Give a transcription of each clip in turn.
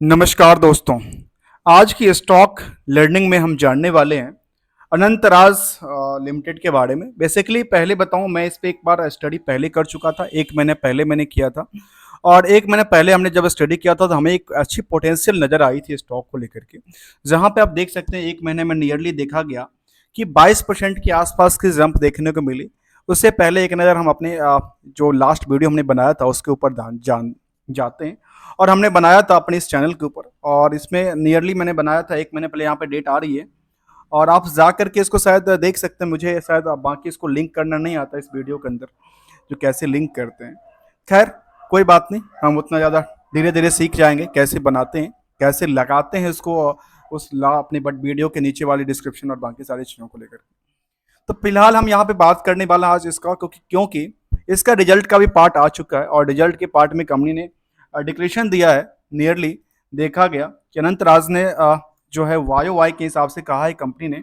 नमस्कार दोस्तों। आज की स्टॉक लर्निंग में हम जानने वाले हैं अनंतराज लिमिटेड के बारे में। बेसिकली पहले बताऊं, मैं इस पे एक बार स्टडी पहले कर चुका था, 1 महीने पहले मैंने किया था। और 1 महीने पहले हमने जब स्टडी किया था तो हमें एक अच्छी पोटेंशियल नज़र आई थी स्टॉक को लेकर के, जहां पे आप देख सकते हैं 1 महीने में नियरली देखा गया कि 22% के आसपास की जंप देखने को मिली। उससे पहले एक नज़र हम अपने जो लास्ट वीडियो हमने बनाया था उसके ऊपर जान जाते हैं। और हमने बनाया था अपने इस चैनल के ऊपर, और इसमें नियरली मैंने बनाया था 1 महीने पहले। यहाँ पे डेट आ रही है और आप जा करके इसको शायद देख सकते हैं। मुझे शायद बाकी इसको लिंक करना नहीं आता इस वीडियो के अंदर, जो कैसे लिंक करते हैं। खैर, कोई बात नहीं, हम उतना ज़्यादा धीरे धीरे सीख जाएंगे कैसे बनाते हैं, कैसे लगाते हैं इसको उस ला अपने बट वीडियो के नीचे वाली डिस्क्रिप्शन और बाकी सारी चीज़ों को लेकर। तो फिलहाल हम यहाँ पे बात करने वाला आज इसका, क्योंकि इसका रिजल्ट का भी पार्ट आ चुका है और रिजल्ट के पार्ट में कंपनी ने डिक्लेरेशन दिया है। नियरली देखा गया कि अनंत राज ने जो है वाई वाई के हिसाब से कहा है कंपनी ने,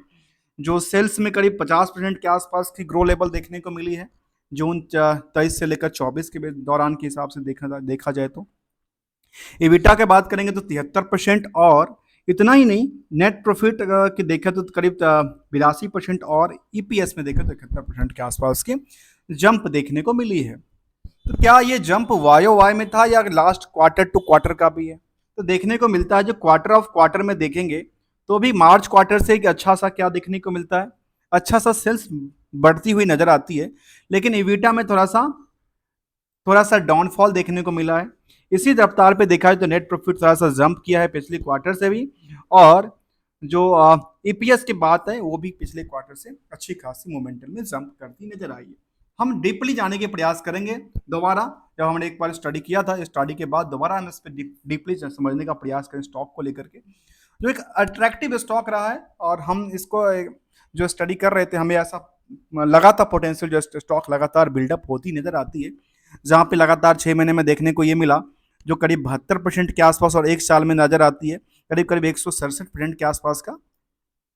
जो सेल्स में करीब 50% के आसपास की ग्रो लेवल देखने को मिली है जून 23 से लेकर 24 के दौरान के हिसाब से देखा जाए तो। इबिटा की बात करेंगे तो 73%, और इतना ही नहीं, नेट प्रॉफिट की देखें तो करीब 82%, और ईपीएस में देखें तो 71% के आसपास की जंप देखने को मिली है। तो क्या ये जंप वायो वाई में था या लास्ट क्वार्टर टू क्वार्टर का भी है? तो देखने को मिलता है, जो क्वार्टर ऑफ क्वार्टर में देखेंगे तो भी मार्च क्वार्टर से एक अच्छा सा क्या देखने को मिलता है, अच्छा सा सेल्स बढ़ती हुई नजर आती है। लेकिन इविटा में थोड़ा सा डाउनफॉल देखने को मिला है। इसी रफ्तार पे देखा है तो नेट प्रॉफिट थोड़ा सा जंप किया है पिछले क्वार्टर से भी, और जो ईपीएस की बात है वो भी पिछले क्वार्टर से अच्छी खासी मोमेंटम में जंप करती नजर आई है। हम डीपली जाने के प्रयास करेंगे दोबारा। जब हमने एक बार स्टडी किया था, स्टडी के बाद दोबारा हम इस पर डीपली समझने का प्रयास करें स्टॉक को लेकर के, जो एक अट्रैक्टिव स्टॉक रहा है। और हम इसको जो स्टडी कर रहे थे, हमें ऐसा लगा था पोटेंशियल, जो स्टॉक लगातार बिल्डअप होती नजर आती है, जहां पे लगातार 6 महीने में देखने को ये मिला, जो करीब 72% के आसपास, और एक साल में नजर आती है करीब करीब 167% के आसपास का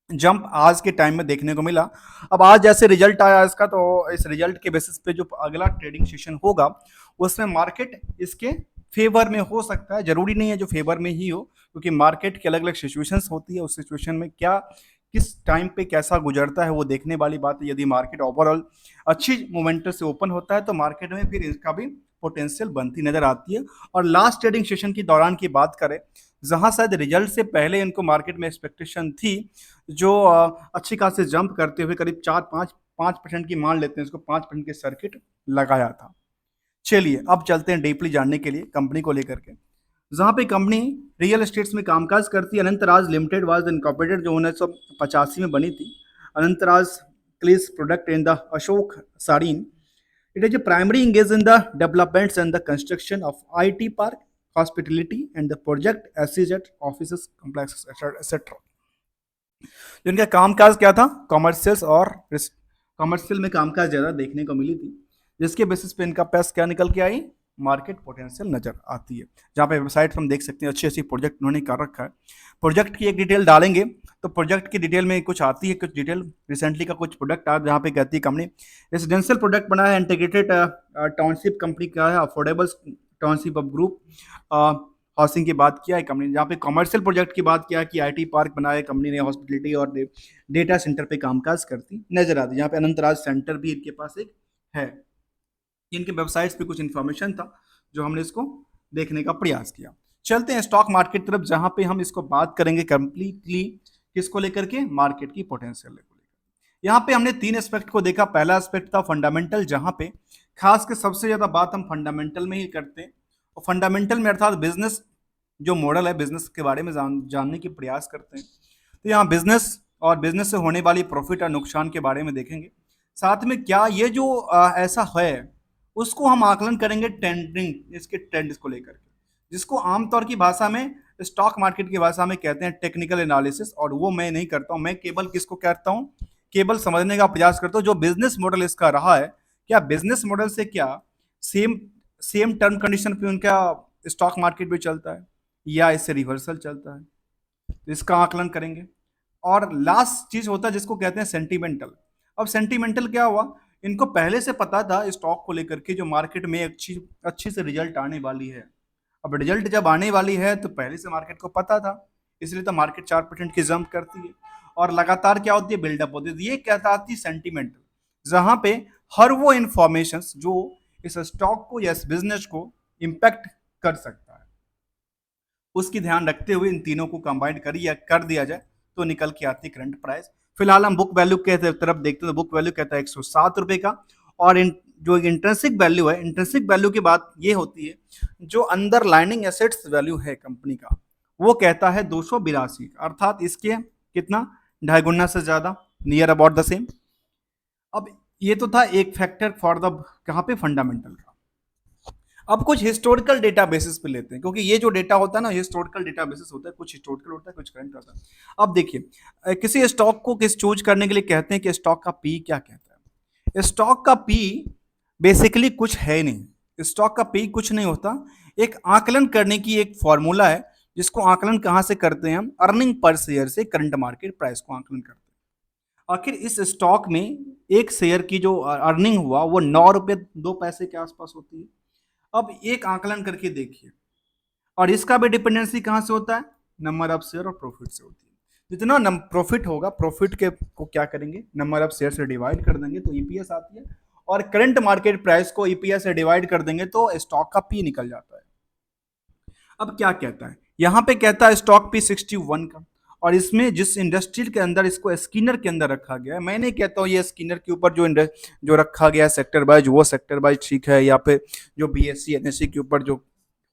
जंप आज के टाइम में देखने को मिला। अब आज जैसे रिजल्ट आया इसका, तो इस रिजल्ट के बेसिस पे जो अगला ट्रेडिंग सेशन होगा उसमें मार्केट इसके फेवर में हो सकता है। जरूरी नहीं है जो फेवर में ही हो, क्योंकि मार्केट की अलग अलग सिचुएशंस होती है। उस सिचुएशन में क्या किस टाइम पे कैसा गुजरता है वो देखने वाली बात है। यदि मार्केट ओवरऑल अच्छी मोमेंटम से ओपन होता है तो मार्केट में फिर इसका भी पोटेंशियल बनती नजर आती है। और लास्ट ट्रेडिंग सेशन की दौरान की बात करें, जहां शायद रिजल्ट से पहले इनको मार्केट में एक्सपेक्टेशन थी, जो अच्छी खासी जंप करते हुए करीब 4-5% की मान लेते हैं इसको, 5% के सर्किट लगाया था। चलिए अब चलते हैं डीपली जानने के लिए कंपनी को लेकर के। जहां पे कंपनी रियल एस्टेट्स में कामकाज करती है, अनंतराज लिमिटेड वाज इनकॉर्पोरेटेड, जो 1985 में बनी थी। अनंतराज क्लीज product in the Ashok Sareen. It is primary engage in the developments and the construction of IT park, hospitality and the project SEZ office complex etcetera. जिनका कामकाज क्या था, कॉमर्शियल्स, और कॉमर्शियल में कामकाज ज़्यादा देखने को मिली थी, जिसके बेसिस पे इनका पैस क्या निकल के आई, मार्केट पोटेंशियल नजर आती है। जहाँ पे वेबसाइट पर हम देख सकते हैं अच्छी अच्छी प्रोजेक्ट उन्होंने कर रखा है। प्रोजेक्ट की एक डिटेल डालेंगे तो प्रोजेक्ट की डिटेल में कुछ आती है, कुछ डिटेल रिसेंटली का कुछ प्रोडक्ट आ जहाँ पे कहती है कंपनी रेजिडेंशियल प्रोडक्ट बना है, इंटीग्रेटेड टाउनशिप कंपनी का है, affordable township of group housing की बात किया है कंपनी। जहाँ पे कमर्शियल प्रोजेक्ट की बात किया है कि आईटी पार्क बनाया कंपनी ने, हॉस्पिटलिटी और डेटा सेंटर पे कामकाज करती नजर आती है। यहाँ पे अनंतराज सेंटर भी इनके पास एक है। इनके वेबसाइट्स पे कुछ इन्फॉर्मेशन था जो हमने इसको देखने का प्रयास किया। चलते हैं स्टॉक मार्केट तरफ, जहां पे हम इसको बात करेंगे कंप्लीटली किसको लेकर के, मार्केट की पोटेंशियल को लेकर। यहाँ पे हमने 3 एस्पेक्ट को देखा। पहला एस्पेक्ट था फंडामेंटल, जहां पे खास के सबसे ज्यादा बात हम फंडामेंटल में ही करते हैं। और फंडामेंटल में अर्थात बिजनेस जो मॉडल है, बिजनेस के बारे में जानने की प्रयास करते हैं। तो यहाँ बिजनेस और बिजनेस से होने वाली प्रॉफिट और नुकसान के बारे में देखेंगे। साथ में क्या ये जो ऐसा है उसको हम आकलन करेंगे ट्रेंडिंग, इसके ट्रेंड्स को लेकर के, जिसको आमतौर की भाषा में, स्टॉक मार्केट की भाषा में कहते हैं टेक्निकल एनालिसिस। और वो मैं नहीं करता हूं, मैं केवल किसको कहता हूं, केवल समझने का प्रयास करता हूं जो बिजनेस मॉडल इसका रहा है, क्या बिजनेस मॉडल से क्या सेम सेम टर्म कंडीशन पे उनका स्टॉक मार्केट भी चलता है या इससे रिवर्सल चलता है, तो इसका आकलन करेंगे। और लास्ट चीज होता है जिसको कहते हैं सेंटिमेंटल। अब सेंटिमेंटल क्या हुआ, इनको पहले से पता था स्टॉक को लेकर के जो मार्केट में अच्छी अच्छी से रिजल्ट आने वाली है, अब रिजल्ट जब आने वाली है तो पहले से मार्केट को पता था, इसलिए तो मार्केट 4% की जंप करती है और लगातार क्या होती है, बिल्डअप होती है। ये कहलाती सेंटिमेंटल, जहां पे हर वो इंफॉर्मेशन जो इस स्टॉक को या इस बिजनेस को इम्पैक्ट कर सकता है, उसकी ध्यान रखते हुए इन तीनों को कंबाइन कर दिया जाए तो निकल के आती करंट प्राइस। फिलहाल हम बुक वैल्यू के तरफ देखते हैं, तो बुक वैल्यू कहता है 107 रुपए का। और जो इंट्रिंसिक वैल्यू है, इंट्रिंसिक वैल्यू की बात ये होती है जो अंडरलाइनिंग एसेट्स वैल्यू है कंपनी का, वो कहता है 282, अर्थात इसके कितना, ढाई गुना से ज्यादा, नियर अबाउट द सेम। अब ये तो था एक फैक्टर फॉर द कहाँ पे, फंडामेंटल का। अब कुछ हिस्टोरिकल डेटा बेसिस पे लेते हैं, क्योंकि ये जो डेटा होता है ना, हिस्टोरिकल डेटा बेसिस होता है, कुछ हिस्टोरिकल होता है, कुछ करंट होता है। अब देखिए, किसी स्टॉक को किस चूज करने के लिए कहते हैं कि स्टॉक का पी क्या कहता है। स्टॉक का पी बेसिकली कुछ है नहीं, स्टॉक का पी कुछ नहीं होता, एक आकलन करने की एक फॉर्मूला है, जिसको आकलन कहां से करते हैं हम, अर्निंग पर शेयर से करंट मार्केट प्राइस को आकलन करते हैं। आखिर इस स्टॉक में एक शेयर की जो अर्निंग हुआ वो 9 रुपये 2 पैसे के आसपास होती है। अब एक आकलन करके देखिए, और इसका भी डिपेंडेंसी कहां से होता है, नंबर ऑफ शेयर और प्रॉफिट से होती है। जितना प्रॉफिट होगा, प्रॉफिट के को क्या करेंगे, नंबर ऑफ शेयर से डिवाइड कर देंगे तो ईपीएस आती है, और करंट मार्केट प्राइस को ईपीएस से डिवाइड कर देंगे तो स्टॉक का पी निकल जाता है। अब क्या कहता है, यहां पे कहता है स्टॉक पी 61 का, और इसमें जिस इंडस्ट्री के अंदर इसको स्किनर के अंदर रखा गया है, मैं नहीं कहता हूँ ये स्किनर के ऊपर जो रखा गया सेक्टर वाइज वो सेक्टर वाइज ठीक है, या फिर जो बीएससी एनएससी के ऊपर जो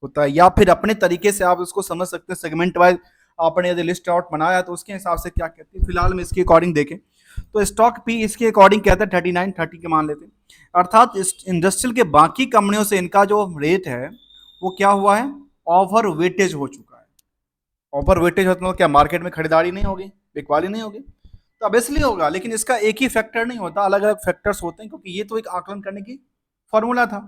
होता है, या फिर अपने तरीके से आप उसको समझ सकते हैं सेगमेंट वाइज आपने यदि लिस्ट आउट बनाया तो उसके हिसाब से क्या कहती है। फिलहाल में इसके अकॉर्डिंग देखें तो स्टॉक पी इसके अकॉर्डिंग कहता है 39-30 के मान लेते हैं, अर्थात इस इंडस्ट्रियल के बाकी कंपनियों से इनका जो रेट है वो क्या हुआ है, ओवर वेटेज हो चुका है। ओवर वेटेज होता है क्या, मार्केट में खरीदारी नहीं होगी, बिकवाली नहीं होगी, तो अब इसलिए होगा। लेकिन इसका एक ही फैक्टर नहीं होता, अलग अलग फैक्टर्स होते हैं, क्योंकि ये तो एक आकलन करने की फॉर्मूला था।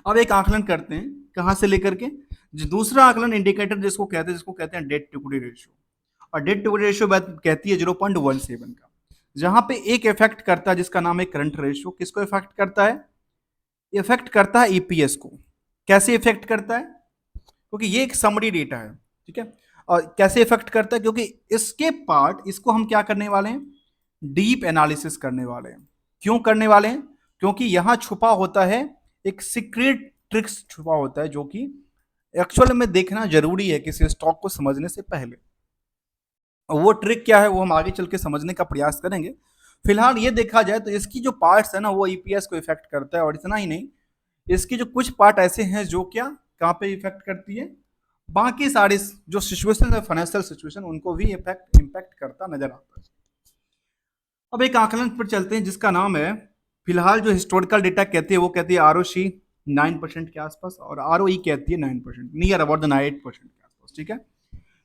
अब एक आकलन करते हैं कहां से लेकर के, जो दूसरा आकलन इंडिकेटर जिसको कहते हैं डेट टू इक्विटी रेशियो, और डेट टू इक्विटी रेशियो कहती है 0.17 का, जहां पे एक इफेक्ट करता है जिसका नाम है करंट रेशियो। किसको इफेक्ट करता है, इफेक्ट करता है ईपीएस को। कैसे इफेक्ट करता है, क्योंकि ये एक समरी डेटा है, ठीक है। और कैसे इफेक्ट करता है, क्योंकि इसके पार्ट इसको हम क्या करने वाले हैं, डीप एनालिसिस करने वाले हैं। क्यों करने वाले हैं, क्योंकि यहां छुपा होता है एक सीक्रेट ट्रिक्स छुपा होता है, जो कि एक्चुअल में देखना जरूरी है किसी स्टॉक को समझने से पहले। वो ट्रिक क्या है वो हम आगे चल के समझने का प्रयास करेंगे। फिलहाल ये देखा जाए तो इसकी जो पार्ट्स है ना वो ईपीएस को इफेक्ट करता है, और इतना ही नहीं, इसकी जो कुछ पार्ट ऐसे हैं जो क्या कहाँ पे इफेक्ट करती है, बाकी सारे जो सिचुएशन है, फाइनेंशियल सिचुएशन, उनको भी इम्पैक्ट करता नजर आता है। अब एक आकलन पर चलते हैं जिसका नाम है, फिलहाल जो हिस्टोरिकल डेटा कहती है वो कहती है आरओसी 9% के आसपास, और आरओई कहती है 9%, नियर अबाउट द 8% के आसपास, ठीक है।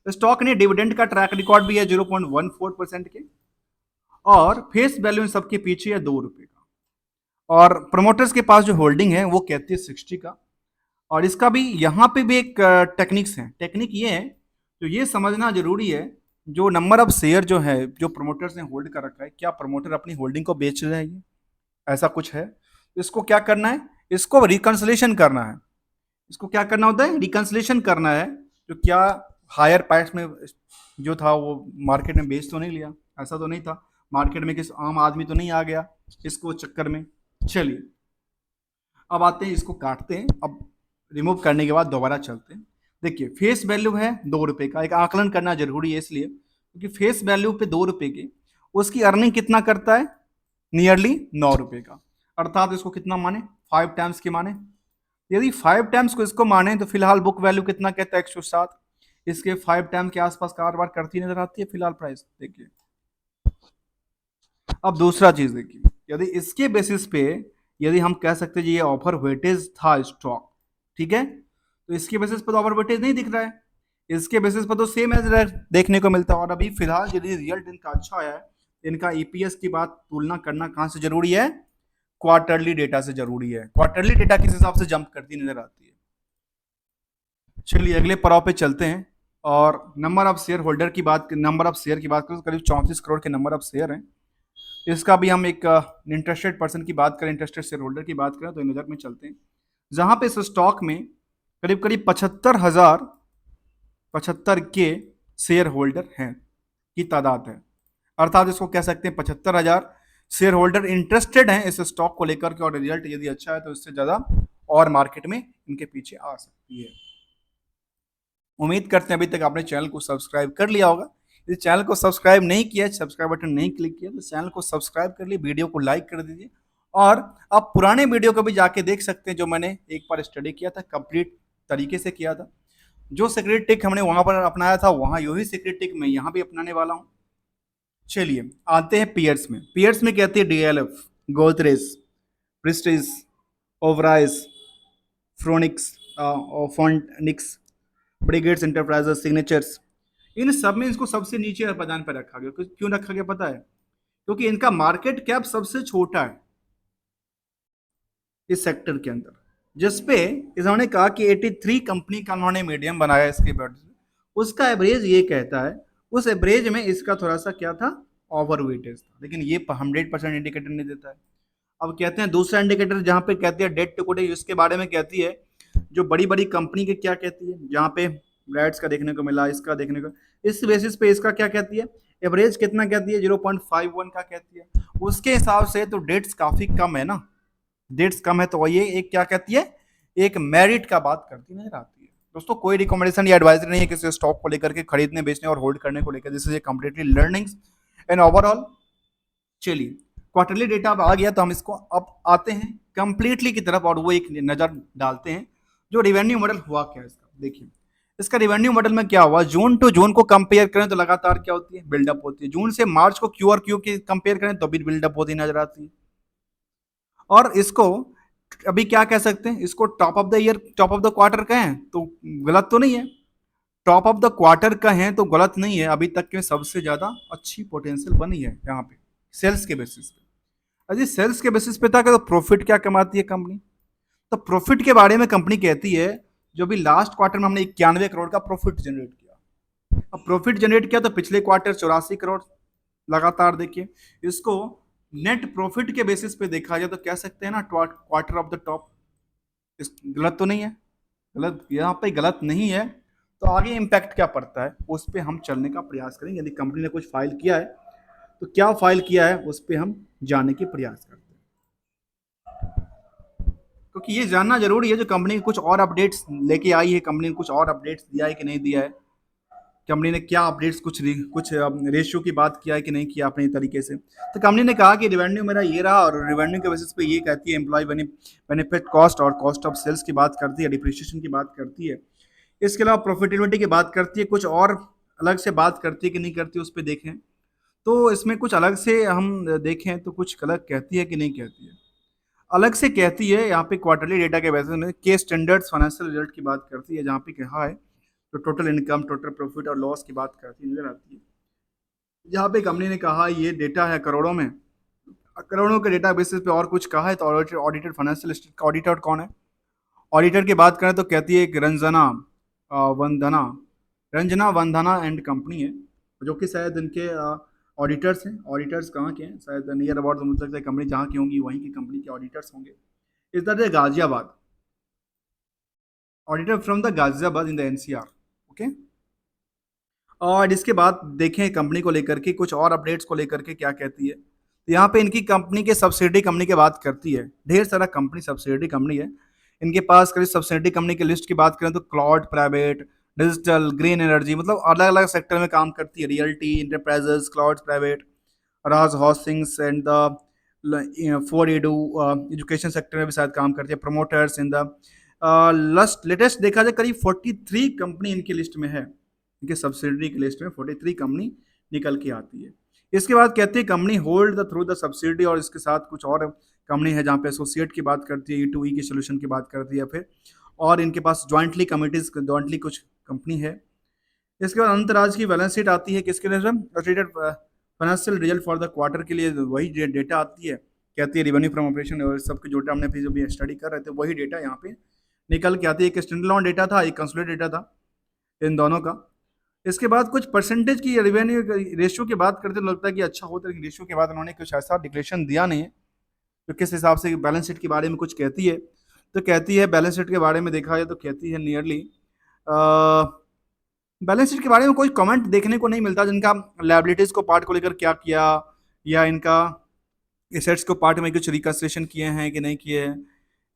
स्टॉक ने डिविडेंड का ट्रैक रिकॉर्ड भी है 0.14% के, और फेस वैल्यू इन सबके पीछे है 2 रुपए का, और प्रमोटर्स के पास जो होल्डिंग है वो कहती है 60 का। और इसका भी यहाँ पे भी एक टेक्निक्स है, टेक्निक ये है, तो ये समझना जरूरी है, जो नंबर ऑफ शेयर जो है जो प्रमोटर्स ने होल्ड कर रखा है, क्या प्रमोटर अपनी होल्डिंग को बेच रहे हैं, ऐसा कुछ है। इसको क्या करना है, इसको रिकंसलेशन करना है। इसको क्या करना होता है, रिकंसलेशन करना है, तो क्या हायर प्राइस में जो था वो मार्केट में बेच तो नहीं लिया, ऐसा तो नहीं था, मार्केट में किस आम आदमी तो नहीं आ गया इसको चक्कर में। चलिए अब आते हैं, इसको काटते हैं, अब रिमूव करने के बाद दोबारा चलते हैं। देखिए फेस वैल्यू है 2 रुपए का, एक आकलन करना जरूरी है इसलिए क्योंकि फेस वैल्यू पे 2 रुपए के उसकी अर्निंग कितना करता है, नियरली 9 रुपए का, अर्थात इसको कितना माने, 5 टाइम्स की माने। यदि 5 टाइम्स को इसको माने तो फिलहाल बुक वैल्यू कितना कहता है 107, इसके 5 टाइम के आसपास कारोबार करती नजर आती है फिलहाल प्राइस। देखिए अब दूसरा चीज देखिए, यदि इसके बेसिस पे यदि हम कह सकते हैं ये ऑफर वेटेज था स्टॉक, ठीक है, तो इसके बेसिस पर तो ऑफर वेटेज नहीं दिख रहा है, इसके बेसिस पर तो सेम एज देखने को मिलता है। और अभी फिलहाल यदि रिजल्ट इनका अच्छा आया है, इनका ईपीएस की बात तुलना करना कहां से जरूरी है, क्वार्टरली डेटा से जरूरी है। क्वार्टरली डेटा किस हिसाब से जंप करती नजर आती है। चलिए अगले पड़ाव पे चलते हैं, और नंबर ऑफ शेयर होल्डर की बात, नंबर ऑफ शेयर की बात करें तो करीब 34 करोड़ के नंबर ऑफ शेयर हैं। इसका भी हम एक इंटरेस्टेड पर्सन की बात करें, इंटरेस्टेड शेयर होल्डर की बात करें तो इन नजर में चलते हैं, जहां पे इस स्टॉक में करीब करीब 75 शेयर होल्डर हैं की तादाद है। अर्थात इसको कह सकते हैं 75,000 शेयर होल्डर इंटरेस्टेड हैं इस स्टॉक को लेकर के, और रिजल्ट यदि अच्छा है तो इससे ज्यादा और मार्केट में इनके पीछे आ सकती है। उम्मीद करते हैं अभी तक आपने चैनल को सब्सक्राइब कर लिया होगा। यदि चैनल को सब्सक्राइब नहीं किया, सब्सक्राइब बटन नहीं क्लिक किया, तो चैनल को सब्सक्राइब कर लीजिए, वीडियो को लाइक कर दीजिए। और आप पुराने वीडियो को भी जाके देख सकते हैं जो मैंने एक बार स्टडी किया था, कंप्लीट तरीके से किया था। जो सीक्रेट टिक हमने वहां पर अपनाया था, वहां यही सीक्रेट टिक मैं यहाँ भी अपनाने वाला हूँ। चलिए आते हैं पीयर्स में। पीयर्स में कहती है डीएलएफ, गोदरेज, प्रेस्टीज, ओवराइज, फ्रोनिक्स, फॉन्टिक्स, ब्रिगेड्स एंटरप्राइजेस, सिग्नेचर्स। इन सब में इसको सबसे नीचे प्रदान पर रखा गया। क्यों रखा गया पता है? क्योंकि इनका मार्केट कैप सबसे छोटा है इस सेक्टर के अंदर, जिसपे इन्होंने कहा कि 83 कंपनी का उन्होंने मीडियम बनाया इसके बाद। उसका एवरेज ये कहता है, उस एवरेज में इसका थोड़ा सा क्या था, ओवर वेटेज था, लेकिन ये 100% इंडिकेटर नहीं देता है। अब कहते हैं दूसरा इंडिकेटर जहां पे कहती है डेट टू इक्विटी, इसके बारे में कहती है जो बड़ी बड़ी कंपनी के क्या कहती है, जहां पे ब्राइट्स का देखने को मिला, इसका देखने को, इस बेसिस पे इसका क्या कहती है, एवरेज कितना कहती है, 0.51 का कहती है। उसके हिसाब से तो डेट्स काफी कम है ना, डेट्स कम है, तो ये एक क्या कहती है, एक मेरिट का बात करती नजर आती है। दोस्तों कोई रिकमेंडेशन या एडवाइजरी नहीं है किसी स्टॉक को लेकर के खरीदने, बेचने और होल्ड करने को लेकर, this is a completely learnings and overall. चलिए क्वार्टरली डेटा अब आ गया, तो हम इसको अब आते हैं कंप्लीटली की तरफ और वो एक नजर डालते हैं जो रिवेन्यू मॉडल हुआ क्या है इसका। देखिए इसका रिवेन्यू मॉडल में क्या हुआ, जून टू जून को कंपेयर करें तो लगातार क्या होती है, बिल्डअप होती है। जून से मार्च को क्यू और क्यू की कंपेयर करें तो भी बिल्डअप होती नजर आती है। और इसको अभी क्या कह सकते हैं, इसको top of the year, top of the quarter कहें तो गलत तो नहीं है, टॉप ऑफ द क्वार्टर कहें तो गलत नहीं है। अभी तक के सबसे ज्यादा अच्छी पोटेंशियल बनी है यहाँ पे सेल्स के बेसिस पे। अजी सेल्स के बेसिस पे था कि तो प्रॉफिट क्या कमाती है कंपनी, तो प्रॉफिट के बारे में कंपनी कहती है जो भी लास्ट क्वार्टर में हमने 91 करोड़ का प्रॉफिट जनरेट किया। अब प्रॉफिट जनरेट किया तो पिछले क्वार्टर 84 करोड़ लगातार। देखिए इसको नेट प्रॉफिट के बेसिस पे देखा जाए तो कह सकते हैं ना क्वार्टर ऑफ द टॉप। गलत तो नहीं है, गलत यहाँ पे गलत नहीं है। तो आगे इम्पैक्ट क्या पड़ता है उस पर हम चलने का प्रयास करेंगे। यदि कंपनी ने कुछ फाइल किया है तो क्या फाइल किया है उस पर हम जानने के प्रयास करते हैं, क्योंकि ये जानना जरूरी है जो कंपनी कुछ और अपडेट्स लेके आई है, कंपनी ने कुछ और अपडेट्स दिया है कि नहीं दिया है, कंपनी ने क्या अपडेट्स कुछ रेशियो की बात किया है कि नहीं किया अपने तरीके से। तो कंपनी ने कहा कि रिवेन्यू मेरा ये रहा, और रिवेन्यू के बेसिस पे ये कहती है एम्प्लॉय बेनिफिट कॉस्ट और कॉस्ट ऑफ सेल्स की बात करती है, डिप्रिसिएशन की बात करती है, इसके अलावा प्रॉफिटेबिलिटी की बात करती है, कुछ और अलग से बात करती है कि नहीं करती उस पर देखें। तो इसमें कुछ अलग से हम देखें तो कुछ अलग कहती है कि नहीं कहती है, अलग से कहती है। यहाँ पे क्वार्टरली डेटा के बेसिस में के स्टैंडर्ड्स फाइनेंशियल रिजल्ट की बात करती है, जहाँ पे कहा है तो टोटल इनकम, टोटल प्रॉफिट और लॉस की बात करती नजर आती है। जहाँ पे कंपनी ने कहा ये डेटा है करोड़ों में, करोड़ों के डेटा बेसिस पे और कुछ कहा है तो ऑडिटेड फाइनेंशियल स्टेट का ऑडिटर कौन है, ऑडिटर की बात करें तो कहती है कि वंदना रंजना वंदना एंड कंपनी है, जो कि शायद इनके ऑडिटर्स हैं। ऑडिटर्स कहाँ के हैं, शायद नियर अबाउट मुझे लगता है कंपनी जहाँ की होंगी वहीं की कंपनी के ऑडिटर्स होंगे। इधर है Ghaziabad, auditor from the Ghaziabad in the NCR. Okay, और इसके बाद देखें कंपनी को लेकर के कुछ और अपडेट्स को लेकर के क्या कहती है। तो यहाँ पे इनकी कंपनी के सब्सिडी कंपनी की बात करती है, ढेर सारा कंपनी सब्सिडी कंपनी है इनके पास। करीब सब्सिडी कंपनी की लिस्ट की बात करें तो cloud private, digital, green energy, मतलब अलग अलग सेक्टर में काम करती है। Realty enterprises, cloud private, Raj housings and the four edu education sector में भी शायद काम करती है। प्रमोटर्स इन द लेटेस्ट देखा जाए करीब 43 कंपनी इनकी लिस्ट में है, इनके सब्सिडरी की लिस्ट में 43 कंपनी निकल के आती है। इसके बाद कहती है company hold the through the subsidy, और इसके साथ कुछ और कंपनी है जहाँ पे एसोसिएट की बात करती है, E2E की सोल्यूशन की बात करती है फिर, और इनके पास ज्वाइंटली कमिटीज, ज्वाइंटली कुछ कंपनी है। इसके बाद अंतराज की बैलेंस शीट आती है किसके लिए, updated financial result for the quarter के लिए वही डेटा आती है, कहती है रिवेन्यू फ्रॉम ऑपरेशन और सबके जो हमने फिर जो भी स्टडी कर रहे थे वही डेटा यहाँ पे निकल के आती है। एक स्टैंडअलोन डेटा था, एक कंसोलिडेटेड डेटा था इन दोनों का। इसके बाद कुछ परसेंटेज की रेवेन्यू रेशियो की बात करते तो लगता है कि अच्छा होता है, लेकिन रेशियो के बाद उन्होंने कुछ ऐसा डिक्लेरेशन दिया नहीं है तो किस हिसाब से बैलेंस शीट के बारे में कुछ कहती है। तो कहती है बैलेंस शीट के बारे में देखा जाए तो कहती है नियरली बैलेंस शीट के बारे में कोई कमेंट देखने को नहीं मिलता जिनका लायबिलिटीज को पार्ट को लेकर क्या किया, या इनका एसेट्स को पार्ट में कुछ रिकन्स्ट्रक्शन किए हैं कि नहीं किए हैं।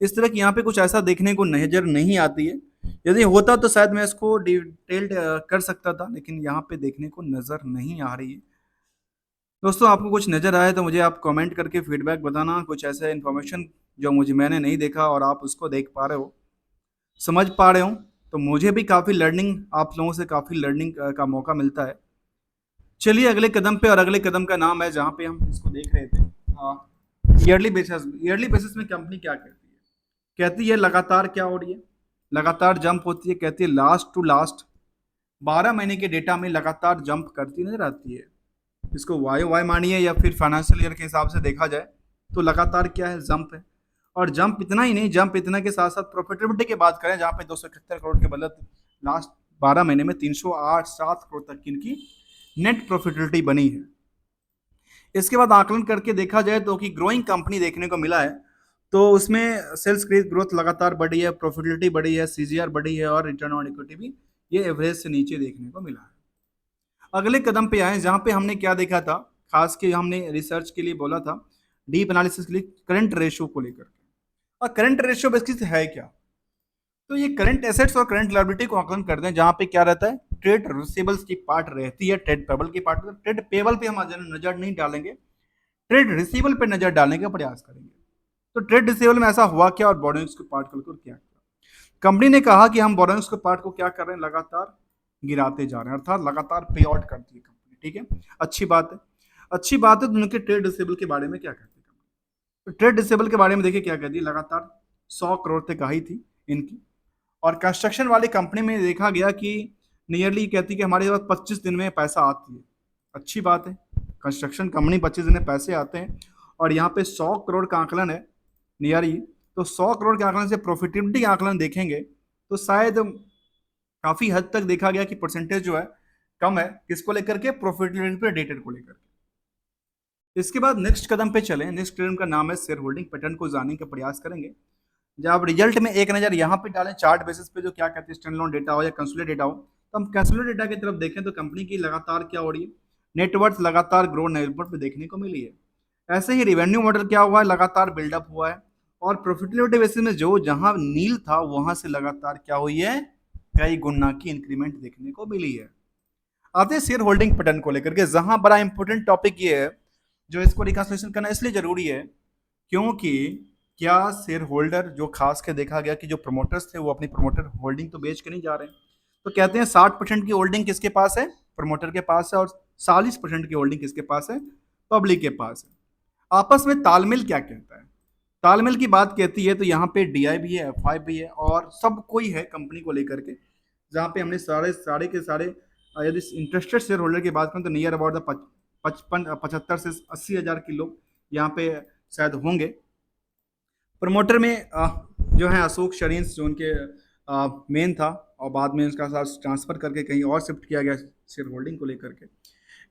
इस तरह की यहाँ पे कुछ ऐसा देखने को नजर नहीं आती है। यदि होता तो शायद मैं इसको डिटेल्ड कर सकता था, लेकिन यहाँ पे देखने को नजर नहीं आ रही है। दोस्तों आपको कुछ नजर आए तो मुझे आप कमेंट करके फीडबैक बताना, कुछ ऐसा इन्फॉर्मेशन जो मुझे मैंने नहीं देखा और आप उसको देख पा रहे हो, समझ पा रहे हो, तो मुझे भी काफ़ी लर्निंग, आप लोगों से काफ़ी लर्निंग का मौका मिलता है। चलिए अगले कदम पे, और अगले कदम का नाम है जहाँ पे हम इसको देख रहे थे ईयरली बेसिस। ईयरली बेसिस में कंपनी क्या कहती है? कहती है लगातार क्या हो रही है, लगातार जंप होती है। कहती है लास्ट टू लास्ट 12 महीने के डेटा में लगातार जंप करती नजर आती है। इसको वाई वाई मानिए या फिर फाइनेंशियल ईयर के हिसाब से देखा जाए तो लगातार क्या है, जंप है। और जंप इतना ही नहीं, जंप इतना के साथ साथ प्रॉफिटेबिलिटी की बात करें जहाँ पे 271 करोड़ के बदले लास्ट 12 महीने में 308-7 करोड़ तक की इनकी नेट प्रॉफिटेबिलिटी बनी है। इसके बाद आकलन करके देखा जाए तो कि ग्रोइंग कंपनी देखने को मिला है, तो उसमें सेल्स ग्रोथ लगातार बढ़ी है, प्रॉफिटेबिलिटी बढ़ी है, सीजीआर बढ़ी है, और रिटर्न ऑन इक्विटी भी ये एवरेज से नीचे देखने को मिला है। अगले कदम पे आए जहां पे हमने क्या देखा था, खास के हमने रिसर्च के लिए बोला था, डीप एनालिसिस के लिए करंट रेशियो को लेकर के। और करंट रेशियो बेसिकली है क्या? तो ये करंट एसेट्स और करंट लायबिलिटी को आकलन करते हैं जहां पे क्या रहता है, ट्रेड रिसीवेबल्स की पार्ट रहती है, ट्रेड पेबल की पार्ट। ट्रेड पेबल पे हम नजर नहीं डालेंगे, ट्रेड रिसीवेबल पे नजर डालने का प्रयास करेंगे। तो ट्रेड रिसीवेबल में ऐसा हुआ क्या और बोरोइंग्स के पार्ट को क्या किया? कंपनी ने कहा कि हम बोरोइंग्स के पार्ट को क्या कर रहे हैं, लगातार गिराते जा रहे हैं, अर्थात लगातार पे आउट करती है कंपनी। ठीक है, अच्छी बात है, अच्छी बात है। तो उनके ट्रेड रिसीवेबल के बारे में क्या कहते हैं कंपनी? तो ट्रेड रिसीवेबल के बारे में देखिए क्या कहती है, लगातार 100 करोड़ तक आई थी इनकी। और कंस्ट्रक्शन वाली कंपनी में देखा गया कि नियरली कहती है कि हमारे पास 25 दिन में पैसा आती है। अच्छी बात है, कंस्ट्रक्शन कंपनी 25 दिन में पैसे आते हैं, और यहाँ पे 100 करोड़ का आंकलन है नियरली। तो 100 करोड़ के आंकलन से प्रॉफिटेबिलिटी आंकलन देखेंगे तो शायद काफी हद तक देखा गया कि परसेंटेज जो है कम है, किसको लेकर के, प्रॉफिटेबिलिटी पे डेटेड को लेकर के। इसके बाद नेक्स्ट कदम पे चलें, नेक्स्ट कदम का नाम है शेयर होल्डिंग पैटर्न को जानने का प्रयास करेंगे। जब आप रिजल्ट में एक नज़र यहाँ पे डालें चार्ट बेसिस पे, जो क्या कहते हैं स्टैंड अलोन डेटा हो या कंसोलिडेटेड डेटा हो, तो हम कंसोलिडेटेड डेटा की तरफ देखें तो कंपनी की लगातार क्या हो रही है, नेटवर्थ लगातार ग्रो नेटवर्थ पे देखने को मिली है। ऐसे ही रिवेन्यू मॉडल क्या हुआ है, लगातार बिल्डअप हुआ है। और प्रॉफिटेबिलिटी बेसिस में जो जहां नील था वहां से लगातार क्या हुई है, कई गुना की इंक्रीमेंट देखने को मिली है। आते हैं शेयर होल्डिंग पैटर्न को लेकर के, जहां बड़ा इंपॉर्टेंट टॉपिक ये है, जो इसको रिकंस्ट्रक्शन करना इसलिए जरूरी है क्योंकि क्या शेयर होल्डर जो खास के देखा गया कि जो प्रमोटर्स थे वो अपनी प्रमोटर होल्डिंग तो बेच के नहीं जा रहे हैं। तो कहते हैं 60% की होल्डिंग किसके पास है, प्रमोटर के पास है, और 40% की होल्डिंग किसके पास है, पब्लिक के पास है। आपस में तालमेल क्या कहता है? तालमेल की बात कहती है तो यहाँ पे डीआई भी है, एफआई भी है, और सब कोई है कंपनी को लेकर के, जहाँ पे हमने सारे सारे के सारे यदि इंटरेस्टेड शेयर होल्डर की बात करें तो नियर अबाउट द 75 से 80 हज़ार के लोग यहाँ पे शायद होंगे। प्रमोटर में जो है अशोक शरीन जो उनके मेन था, और बाद में उसका साथ ट्रांसफर करके कहीं और शिफ्ट किया गया शेयर होल्डिंग को लेकर के।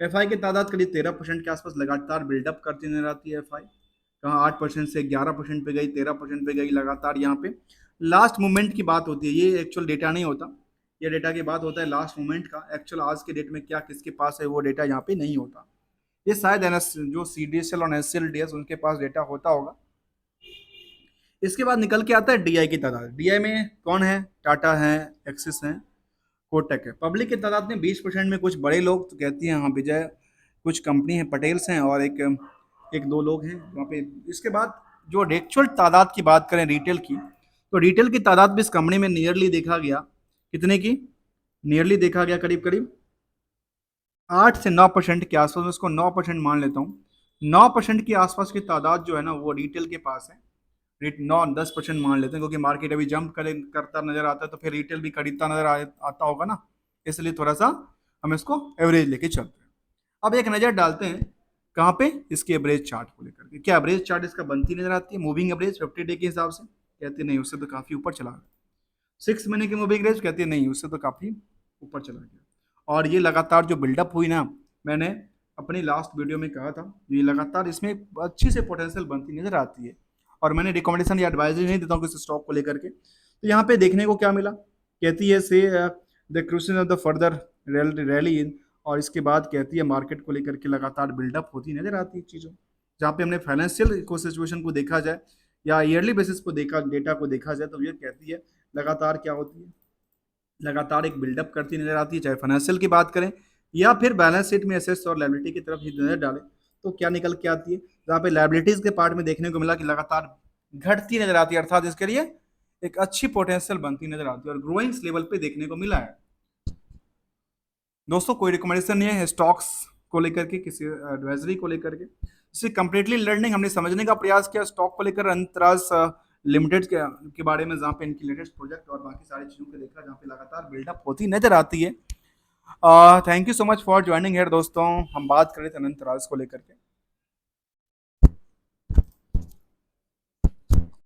एफआई की तादाद करीब 13% के आसपास लगातार बिल्डअप करती नजर आती है एफआई। कहाँ 8% से 11% पे गई, 13% पे गई लगातार। यहाँ पे लास्ट मोमेंट की बात होती है, ये एक्चुअल डेटा नहीं होता, ये डेटा की बात होता है लास्ट मोमेंट का। एक्चुअल आज के डेट में क्या किसके पास है वो डेटा यहाँ पे नहीं होता। ये शायद एनएस जो सीडीएसएल और एसएलडीएस उनके पास डेटा होता होगा। इसके बाद निकल के आता है डीआई की तादाद। डीआई में कौन है, टाटा है, एक्सिस है, कोटक है। पब्लिक की तादाद में 20% में कुछ बड़े लोग तो कहती हैं हाँ विजय, कुछ कंपनी है पटेल्स हैं, और एक एक दो लोग हैं वहाँ पे। इसके बाद जो एक्चुअल तादाद की बात करें रिटेल की, तो रिटेल की तादाद भी इस कंपनी में नियरली देखा गया कितने की, नियरली देखा गया करीब करीब 8 से 9% के आसपास। उसको 9% मान लेता हूँ, 9% के आसपास की तादाद जो है ना वो रिटेल के पास है। 9-10% मान लेते हैं क्योंकि मार्केट अभी जंप करता नजर आता है, तो फिर रिटेल भी खरीदता नजर आता होगा ना, इसलिए थोड़ा सा हम इसको एवरेज लेके चलते हैं। अब एक नजर डालते हैं कहाँ पे, इसके एवरेज चार्ट को लेकर के। क्या एवरेज चार्ट इसका बनती नजर आती है, मूविंग एवरेज 50 डे के हिसाब से? कहते नहीं, उससे तो काफी ऊपर चला गया। 6 महीने की मूविंग एवरेज? कहते नहीं, उससे तो काफी ऊपर चला गया। और ये लगातार जो बिल्डअप हुई ना, मैंने अपनी लास्ट वीडियो में कहा था, ये लगातार इसमें अच्छी से पोटेंशियल बनती नजर आती है। और मैंने रिकमेंडेशन या एडवाइजरी नहीं देता हूँ किसी स्टॉक को लेकर के। तो यहाँ पे देखने को क्या मिला, कहती है से द क्रूशन of the further rally in, और इसके बाद कहती है मार्केट को लेकर के लगातार बिल्डअप होती नजर आती है चीज़ों। जहाँ पे हमने फाइनेंशियल को सिचुएशन को देखा जाए या ईयरली बेसिस को देखा, डेटा को देखा जाए, तो ये कहती है लगातार क्या होती है, लगातार एक बिल्डअप करती नजर आती है। चाहे फाइनेंशियल की बात करें या फिर बैलेंस शीट में एसेट्स और लायबिलिटी की तरफ ही नजर डालें, तो क्या निकल के आती है, जहाँ पे लायबिलिटीज के पार्ट में देखने को मिला कि लगातार घटती नजर आती है, अर्थात इसके लिए एक अच्छी पोटेंशियल बनती नजर आती है और ग्रोइंग लेवल पे देखने को मिला है। दोस्तों कोई रिकमेंडेशन नहीं है स्टॉक्स को लेकर के, किसी एडवाइजरी को लेकर के, इसे कंप्लीटली लर्निंग हमने समझने का प्रयास किया स्टॉक को लेकर। अंतराज लिमिटेड के बारे में, जहाँ पे इनकी लेटेस्ट प्रोजेक्ट और बाकी सारी चीज़ों को देखा, जहाँ पे लगातार बिल्डअप होती नजर आती है। Thank you so much for joining here दोस्तों। हम बात कर रहे थे अनंतराज को लेकर के।